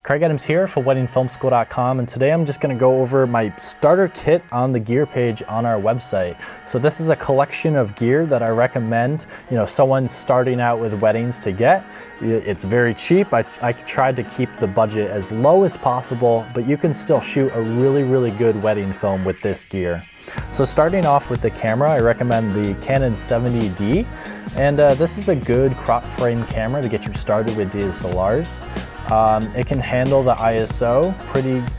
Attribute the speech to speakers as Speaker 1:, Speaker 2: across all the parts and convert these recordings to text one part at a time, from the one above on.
Speaker 1: Craig Adams here for weddingfilmschool.com, and today I'm just going to go over my starter kit on the gear page on our website. So this is a collection of gear that I recommend, someone starting out with weddings to get. It's very cheap. I tried to keep the budget as low as possible, but you can still shoot a really good wedding film with this gear. So starting off with the camera, I recommend the Canon 70D, and this is a good crop frame camera to get you started with DSLRs. It can handle the ISO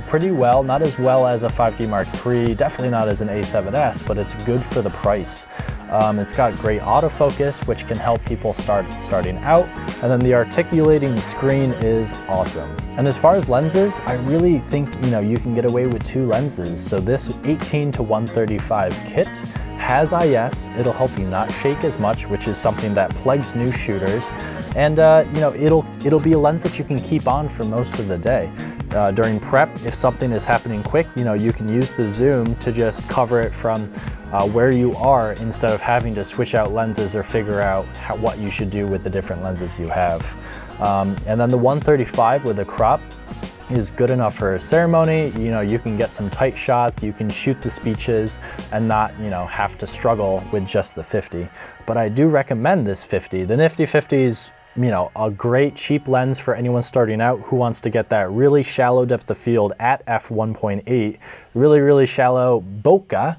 Speaker 1: pretty well, not as well as a 5D Mark III, definitely not as an A7S, but it's good for the price. It's got great autofocus, which can help people starting out, and then the articulating screen is awesome. And as far as lenses, I really think you can get away with two lenses. So this 18 to 135 kit has IS. It'll help you not shake as much, which is something that plagues new shooters. And it'll be a lens that you can keep on for most of the day. During prep, if something is happening quick, you can use the zoom to just cover it from where you are instead of having to switch out lenses or figure out what you should do with the different lenses you have. And then the 135 with a crop is good enough for a ceremony. You can get some tight shots, you can shoot the speeches and not, have to struggle with just the 50. But I do recommend this 50. The Nifty 50 is, a great cheap lens for anyone starting out who wants to get that really shallow depth of field at f1.8, really shallow bokeh.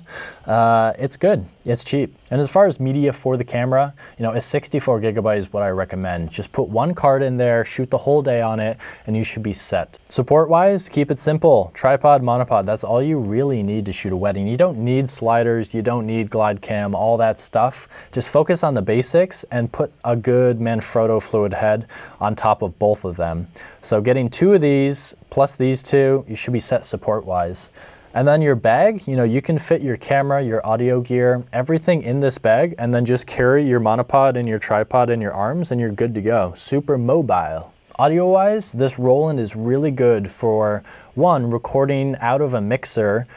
Speaker 1: It's good, it's cheap. And as far as media for the camera, a 64 gigabyte is what I recommend. Just put one card in there, shoot the whole day on it, and you should be set. Support-wise, keep it simple. Tripod, monopod, that's all you really need to shoot a wedding. You don't need sliders, you don't need glide cam, all that stuff. Just focus on the basics and put a good Manfrotto fluid head on top of both of them. So getting two of these, plus these two, you should be set support-wise. And then your bag, you can fit your camera, your audio gear, everything in this bag, and then just carry your monopod and your tripod in your arms and you're good to go. Super mobile. Audio-wise, this Roland is really good for, one, recording out of a mixer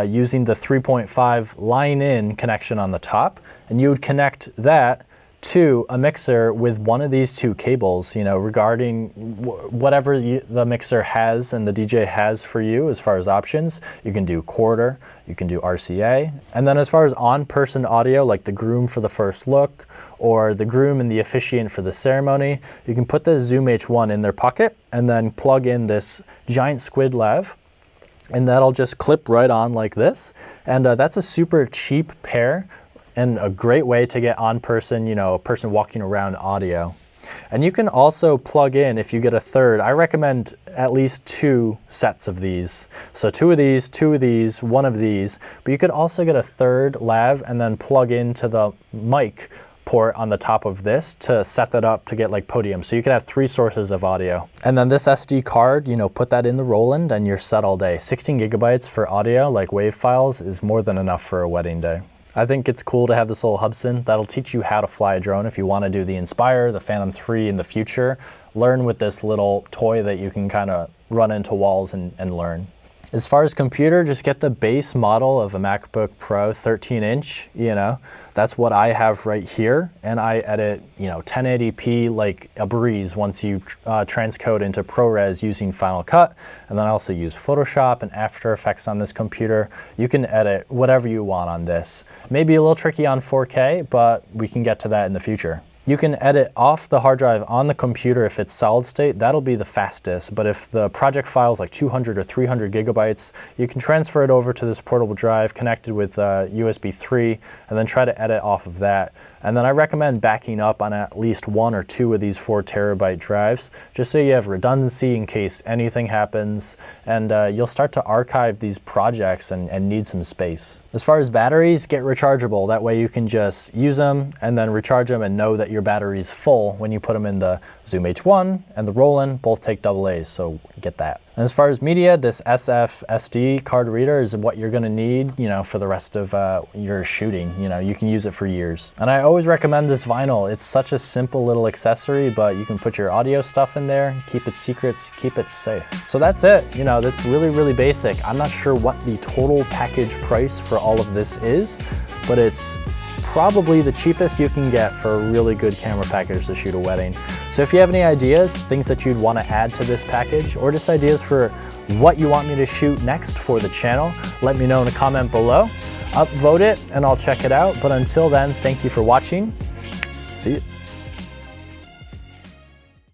Speaker 1: using the 3.5 line-in connection on the top, and you would connect that to a mixer with one of these two cables, regarding whatever the mixer has and the DJ has for you as far as options. You can do quarter, you can do RCA. And then as far as on-person audio, like the groom for the first look, or the groom and the officiant for the ceremony, you can put the Zoom H1 in their pocket and then plug in this giant squid lav, and that'll just clip right on like this. And that's a super cheap pair and a great way to get on-person, a person walking around audio. And you can also plug in, if you get a third, I recommend at least two sets of these. So two of these, one of these, but you could also get a third lav and then plug into the mic port on the top of this to set that up to get like podium. So you could have three sources of audio. And then this SD card, put that in the Roland and you're set all day. 16 gigabytes for audio, like WAV files, is more than enough for a wedding day. I think it's cool to have this little Hubsan that'll teach you how to fly a drone if you want to do the Inspire, the Phantom 3 in the future. Learn with this little toy that you can kind of run into walls and learn. As far as computer, just get the base model of a MacBook Pro 13-inch, that's what I have right here. And I edit, 1080p like a breeze once you transcode into ProRes using Final Cut. And then I also use Photoshop and After Effects on this computer. You can edit whatever you want on this. Maybe a little tricky on 4K, but we can get to that in the future. You can edit off the hard drive on the computer if it's solid state. That'll be the fastest. But if the project file is like 200 or 300 gigabytes, you can transfer it over to this portable drive connected with USB 3 and then try to edit off of that. And then I recommend backing up on at least one or two of these 4 terabyte drives, just so you have redundancy in case anything happens, and you'll start to archive these projects and need some space. As far as batteries, get rechargeable. That way you can just use them and then recharge them and know that your battery's full when you put them in the Zoom H1 and the Roland. Both take AA's, so get that. And as far as media, this SF SD card reader is what you're gonna need, for the rest of your shooting. You can use it for years. And I always recommend this vinyl. It's such a simple little accessory, but you can put your audio stuff in there, keep it secrets, keep it safe. So that's it. That's really basic. I'm not sure what the total package price for all of this is, but it's probably the cheapest you can get for a really good camera package to shoot a wedding. So if you have any ideas, things that you'd want to add to this package, or just ideas for what you want me to shoot next for the channel, let me know in a comment below. Upvote it and I'll check it out. But until then, thank you for watching. See you.